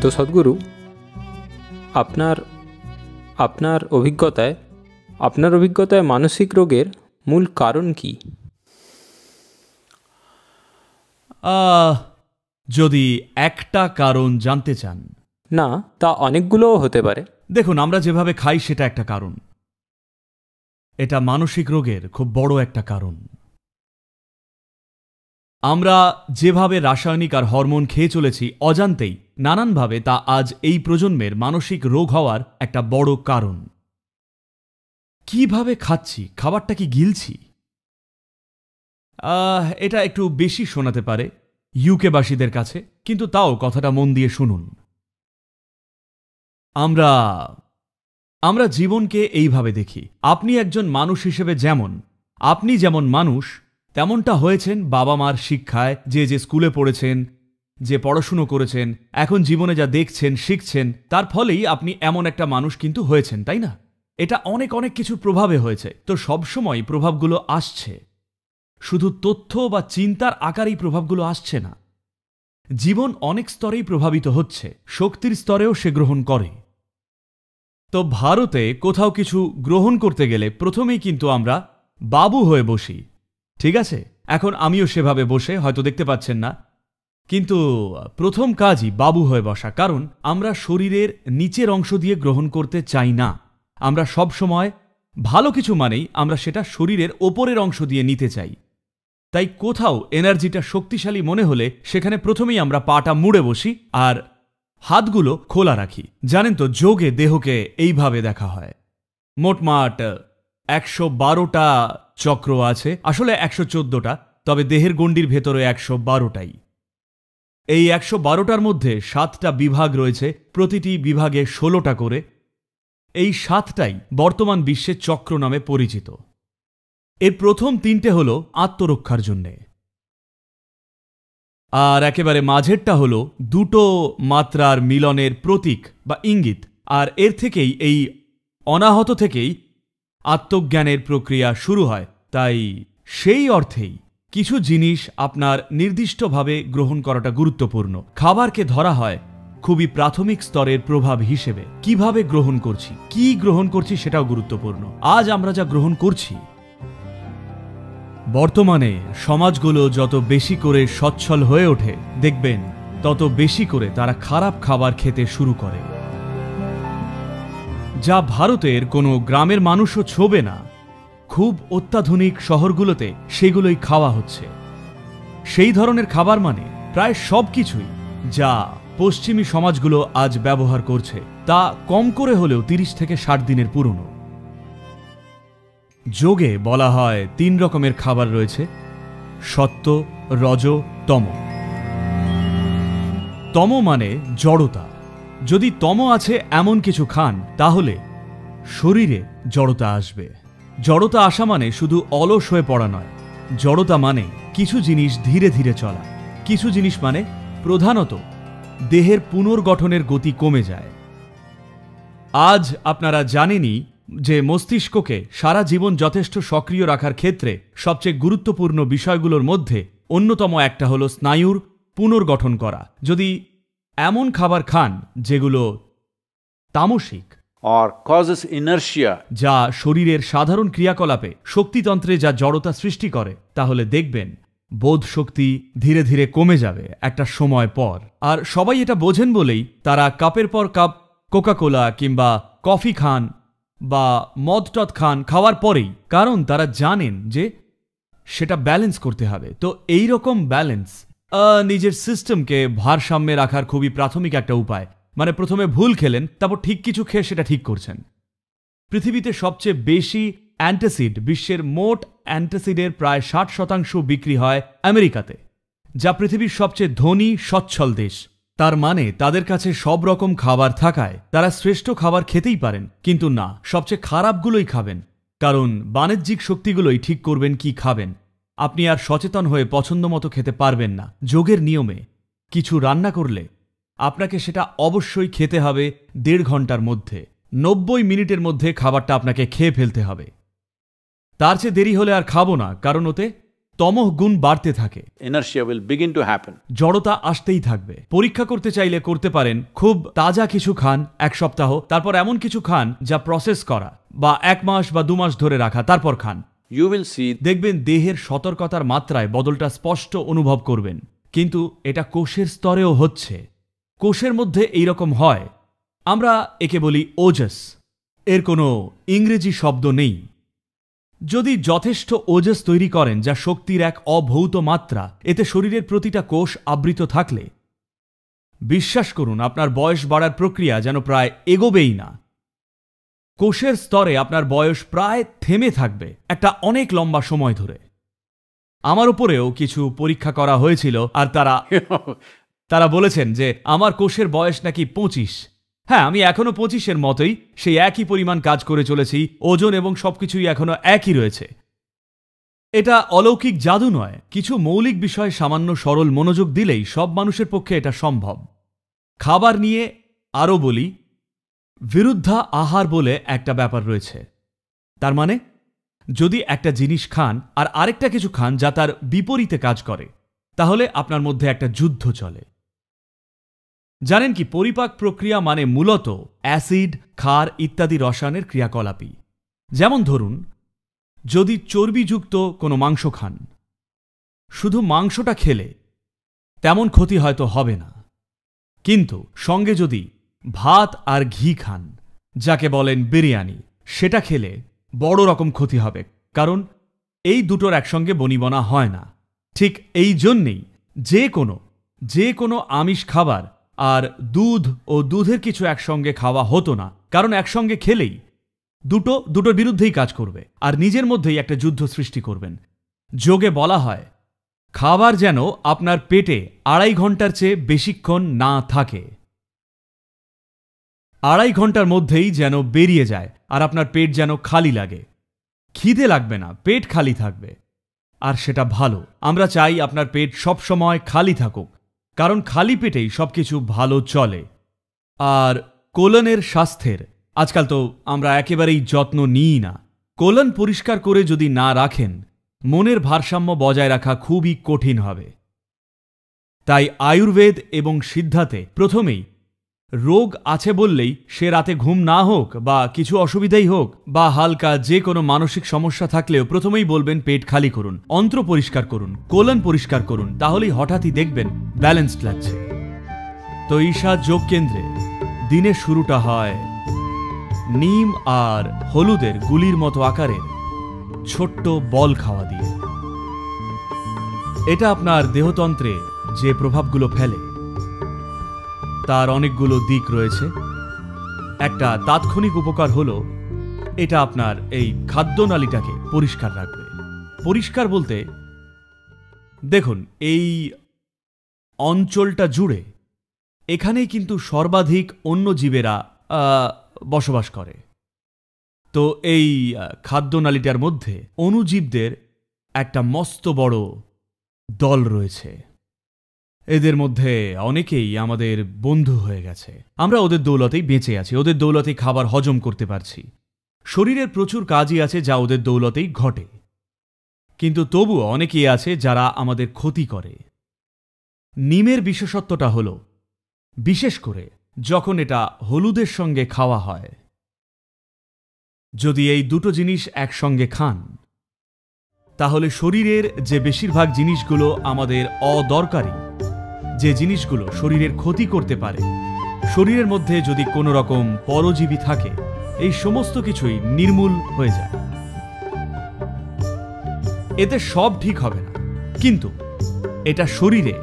তো সদ্গুরু, আপনার আপনার অভিজ্ঞতায় মানসিক রোগের মূল কারণ কি? যদি একটা কারণ জানতে চান, না, তা অনেকগুলোও হতে পারে। দেখুন, আমরা যেভাবে খাই সেটা একটা কারণ। এটা মানসিক রোগের খুব বড় একটা কারণ। আমরা যেভাবে রাসায়নিক আর হরমোন খেয়ে চলেছি অজান্তেই নানানভাবে, তা আজ এই প্রজন্মের মানসিক রোগ হওয়ার একটা বড় কারণ। কিভাবে খাচ্ছি, খাবারটা কি গিলছি? এটা একটু বেশি শোনাতে পারে ইউকেবাসীদের কাছে, কিন্তু তাও কথাটা মন দিয়ে শুনুন। আমরা জীবনকে এইভাবে দেখি। আপনি একজন মানুষ হিসেবে আপনি যেমন মানুষ তেমনটা হয়েছেন বাবা মার শিক্ষায়, যে স্কুলে পড়েছেন, যে পড়াশুনো করেছেন, এখন জীবনে যা দেখছেন, শিখছেন, তার ফলেই আপনি এমন একটা মানুষ কিন্তু হয়েছেন, তাই না? এটা অনেক অনেক কিছুর প্রভাবে হয়েছে। তো সবসময় প্রভাবগুলো আসছে, শুধু তথ্য বা চিন্তার আকারেই প্রভাবগুলো আসছে না। জীবন অনেক স্তরেই প্রভাবিত হচ্ছে, শক্তির স্তরেও সে গ্রহণ করে। তো ভারতে কোথাও কিছু গ্রহণ করতে গেলে প্রথমেই কিন্তু আমরা বাবু হয়ে বসি, ঠিক আছে? এখন আমিও সেভাবে বসে, হয়তো দেখতে পাচ্ছেন না, কিন্তু প্রথম কাজই বাবু হয়ে বসা। কারণ আমরা শরীরের নিচের অংশ দিয়ে গ্রহণ করতে চাই না। আমরা সব সময় ভালো কিছু মানেই আমরা সেটা শরীরের ওপরের অংশ দিয়ে নিতে চাই। তাই কোথাও এনার্জিটা শক্তিশালী মনে হলে সেখানে প্রথমেই আমরা পাটা মুড়ে বসি আর হাতগুলো খোলা রাখি। জানেন তো, যোগে দেহকে এইভাবে দেখা হয়। মোটমাট 112টা চক্র আছে, আসলে 114টা, তবে দেহের গণ্ডির ভেতরে 112টাই। এই 112টার মধ্যে 7টা বিভাগ রয়েছে, প্রতিটি বিভাগে 16টা করে। এই 7টাই বর্তমান বিশ্বে চক্র নামে পরিচিত। এর প্রথম 3টে হল আত্মরক্ষার জন্যে, আর একেবারে মাঝেরটা হল দুটো মাত্রার মিলনের প্রতীক বা ইঙ্গিত। আর এর থেকেই, এই অনাহত থেকেই আত্মজ্ঞানের প্রক্রিয়া শুরু হয়। তাই সেই অর্থেই কিছু জিনিস আপনার নির্দিষ্টভাবে গ্রহণ করাটা গুরুত্বপূর্ণ। খাবারকে ধরা হয় খুবই প্রাথমিক স্তরের প্রভাব হিসেবে। কিভাবে গ্রহণ করছি, কি গ্রহণ করছি সেটাও গুরুত্বপূর্ণ। আজ আমরা যা গ্রহণ করছি, বর্তমানে সমাজগুলো যত বেশি করে সচ্ছল হয়ে ওঠে, দেখবেন তত বেশি করে তারা খারাপ খাবার খেতে শুরু করে, যা ভারতের কোনো গ্রামের মানুষও ছোবে না। খুব অত্যাধুনিক শহরগুলোতে সেগুলোই খাওয়া হচ্ছে। সেই ধরনের খাবার মানে প্রায় সব কিছুই যা পশ্চিমী সমাজগুলো আজ ব্যবহার করছে, তা কম করে হলেও 30 থেকে 60 দিনের পুরনো। যোগে বলা হয় 3 রকমের খাবার রয়েছে: সত্ত্ব, রজ, তম। তম মানে জড়তা। যদি তম আছে এমন কিছু খান, তাহলে শরীরে জড়তা আসবে। জড়তা আসা মানে শুধু অলস হয়ে পড়া নয়। জড়তা মানে কিছু জিনিস ধীরে ধীরে চলা। কিছু জিনিস মানে প্রধানত দেহের পুনর্গঠনের গতি কমে যায়। আজ আপনারা জানেনই যে মস্তিষ্ককে সারা জীবন যথেষ্ট সক্রিয় রাখার ক্ষেত্রে সবচেয়ে গুরুত্বপূর্ণ বিষয়গুলোর মধ্যে অন্যতম একটা হলো স্নায়ুর পুনর্গঠন করা। যদি এমন খাবার খান যেগুলো তামসিক, or causes inertia, যা শরীরের সাধারণ ক্রিয়াকলাপে শক্তিতন্ত্রে যা জড়তা সৃষ্টি করে, তাহলে দেখবেন বোধ শক্তি ধীরে ধীরে কমে যাবে একটা সময় পর। আর সবাই এটা বোঝেন বলেই তারা কাপের পর কাপ কোকাকোলা কিংবা কফি খান বা মদ টদ খান খাওয়ার পরেই, কারণ তারা জানেন যে সেটা ব্যালেন্স করতে হবে। তো এই রকম ব্যালেন্স নিজের সিস্টেমকে ভারসাম্যে রাখার খুবই প্রাথমিক একটা উপায়। মানে প্রথমে ভুল খেলেন, তারপর ঠিক কিছু খেয়ে সেটা ঠিক করছেন। পৃথিবীতে সবচেয়ে বেশি অ্যান্টাসিড, বিশ্বের মোট অ্যান্টাসিডের প্রায় 60% বিক্রি হয় আমেরিকাতে, যা পৃথিবীর সবচেয়ে ধনী সচ্ছল দেশ। তার মানে তাদের কাছে সব রকম খাবার থাকায় তারা শ্রেষ্ঠ খাবার খেতেই পারেন, কিন্তু না, সবচেয়ে খারাপগুলোই খাবেন। কারণ বাণিজ্যিক শক্তিগুলোই ঠিক করবেন কি খাবেন। আপনি আর সচেতন হয়ে পছন্দ মতো খেতে পারবেন না। যোগের নিয়মে কিছু রান্না করলে আপনাকে সেটা অবশ্যই খেতে হবে 1.5 ঘন্টার মধ্যে। 90 মিনিটের মধ্যে খাবারটা আপনাকে খেয়ে ফেলতে হবে। তার চেয়ে দেরি হলে আর খাবো না, কারণ ওতে তমোহ গুণ বাড়তে থাকে, inertia will begin to happen. জড়তা আসতেই থাকবে। পরীক্ষা করতে চাইলে করতে পারেন, খুব তাজা কিছু খান 1 সপ্তাহ, তারপর এমন কিছু খান যা প্রসেস করা, বা 1 মাস বা 2 মাস ধরে রাখা, তারপর খান। You will see দেখবেন দেহের সতর্কতার মাত্রায় বদলটা স্পষ্ট অনুভব করবেন। কিন্তু এটা কোষের স্তরেও হচ্ছে। কোষের মধ্যে এইরকম হয়, আমরা একে বলি ওজস। এর কোনো ইংরেজি শব্দ নেই। যদি যথেষ্ট ওজস তৈরি করেন, যা শক্তির এক অভৌত মাত্রা, এতে শরীরের প্রতিটা কোষ আবৃত থাকলে বিশ্বাস করুন আপনার বয়স বাড়ার প্রক্রিয়া যেন প্রায় এগোবেই না। কোষের স্তরে আপনার বয়স প্রায় থেমে থাকবে একটা অনেক লম্বা সময় ধরে। আমার উপরেও কিছু পরীক্ষা করা হয়েছিল, আর তারা বলেছেন যে আমার কোষের বয়স নাকি 25। হ্যাঁ, আমি এখনো 25-এর মতোই, সেই একই পরিমাণ কাজ করে চলেছি, ওজন এবং সবকিছুই এখনো একই রয়েছে। এটা অলৌকিক জাদু নয়, কিছু মৌলিক বিষয়ে সামান্য সরল মনোযোগ দিলেই সব মানুষের পক্ষে এটা সম্ভব। খাবার নিয়ে আরও বলি, বিরুদ্ধা আহার বলে একটা ব্যাপার রয়েছে। তার মানে যদি একটা জিনিস খান আর আরেকটা কিছু খান যা তার বিপরীতে কাজ করে, তাহলে আপনার মধ্যে একটা যুদ্ধ চলে। জানেন কি, পরিপাক প্রক্রিয়া মানে মূলত অ্যাসিড, ক্ষার ইত্যাদি রসায়নের ক্রিয়াকলাপই। যেমন ধরুন, যদি চর্বিযুক্ত কোনো মাংস খান, শুধু মাংসটা খেলে তেমন ক্ষতি হয়তো হবে না, কিন্তু সঙ্গে যদি ভাত আর ঘি খান, যাকে বলেন বিরিয়ানি, সেটা খেলে বড় রকম ক্ষতি হবে, কারণ এই দুটোর একসঙ্গে বনিবনা হয় না। ঠিক এই জন্যেই যে কোনো আমিষ খাবার আর দুধ ও দুধের কিছু একসঙ্গে খাওয়া হতো না, কারণ একসঙ্গে খেলেই দুটোর বিরুদ্ধেই কাজ করবে আর নিজের মধ্যেই একটা যুদ্ধ সৃষ্টি করবেন। যোগে বলা হয়, খাবার যেন আপনার পেটে 2.5 ঘন্টার চেয়ে বেশিক্ষণ না থাকে। 2.5 ঘন্টার মধ্যেই যেন বেরিয়ে যায়, আর আপনার পেট যেন খালি লাগে। খিদে লাগবে না, পেট খালি থাকবে, আর সেটা ভালো। আমরা চাই আপনার পেট সবসময় খালি থাকুক, কারণ খালি পেটেই সবকিছু ভালো চলে। আর কোলনের স্বাস্থ্যের আজকাল তো আমরা একেবারেই যত্ন নিই না। কোলন পরিষ্কার করে যদি না রাখেন, মনের ভারসাম্য বজায় রাখা খুবই কঠিন হবে। তাই আয়ুর্বেদ এবং সিদ্ধাতে প্রথমেই রোগ আছে বললেই সে রাতে ঘুম না হোক বা কিছু অসুবিধাই হোক বা হালকা যে কোনো মানসিক সমস্যা থাকলেও প্রথমেই বলবেন পেট খালি করুন, অন্ত্র পরিষ্কার করুন, কোলন পরিষ্কার করুন, তাহলেই হঠাৎই দেখবেন ব্যালেন্সড লাগছে। তো ঈশা যোগ কেন্দ্রে দিনের শুরুটা হয় নিম আর হলুদের গুলির মতো আকারের ছোট্ট বল খাওয়া দিয়ে। এটা আপনার দেহতন্ত্রে যে প্রভাবগুলো ফেলে তার অনেকগুলো দিক রয়েছে। একটা তাৎক্ষণিক উপকার হলো এটা আপনার এই খাদ্যনালীটাকে পরিষ্কার রাখবে। পরিষ্কার বলতে দেখুন, এই অঞ্চলটা জুড়ে এখানেই কিন্তু সর্বাধিক অন্য জীবেরা বসবাস করে। তো এই খাদ্যনালীটার মধ্যে অণুজীবদের একটা মস্ত বড় দল রয়েছে। এদের মধ্যে অনেকেই আমাদের বন্ধু হয়ে গেছে। আমরা ওদের দৌলতেই বেঁচে আছি, ওদের দৌলতেই খাবার হজম করতে পারছি। শরীরের প্রচুর কাজই আছে যা ওদের দৌলতেই ঘটে, কিন্তু তবুও অনেকেই আছে যারা আমাদের ক্ষতি করে। নিমের বিশেষত্বটা হল, বিশেষ করে যখন এটা হলুদের সঙ্গে খাওয়া হয়, যদি এই দুটো জিনিস একসঙ্গে খান, তাহলে শরীরের যে বেশিরভাগ জিনিসগুলো আমাদের অদরকারি, যে জিনিসগুলো শরীরের ক্ষতি করতে পারে, শরীরের মধ্যে যদি কোনো রকম পরজীবী থাকে, এই সমস্ত কিছুই নির্মূল হয়ে যায়। এতে সব ঠিক হবে না, কিন্তু এটা শরীরে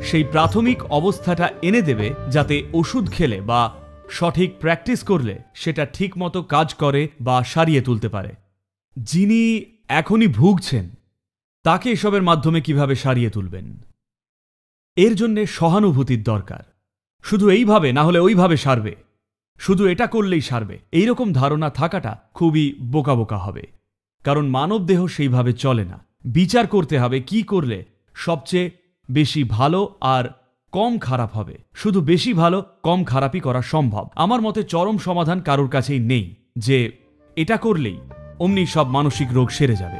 সেই প্রাথমিক অবস্থাটা এনে দেবে, যাতে ওষুধ খেলে বা সঠিক প্র্যাকটিস করলে সেটা ঠিক মতো কাজ করে বা সারিয়ে তুলতে পারে। যিনি এখনই ভুগছেন তাকে এসবের মাধ্যমে কিভাবে সারিয়ে তুলবেন, এর জন্যে সহানুভূতির দরকার। শুধু এইভাবে না হলে ওইভাবে সারবে, শুধু এটা করলেই সারবে, এইরকম ধারণা থাকাটা খুবই বোকা বোকা হবে। কারণ মানব দেহ সেইভাবে চলে না। বিচার করতে হবে কি করলে সবচেয়ে বেশি ভালো আর কম খারাপ হবে। শুধু বেশি ভালো কম খারাপই করা সম্ভব। আমার মতে চরম সমাধান কারোর কাছেই নেই যে এটা করলেই অমনি সব মানসিক রোগ সেরে যাবে।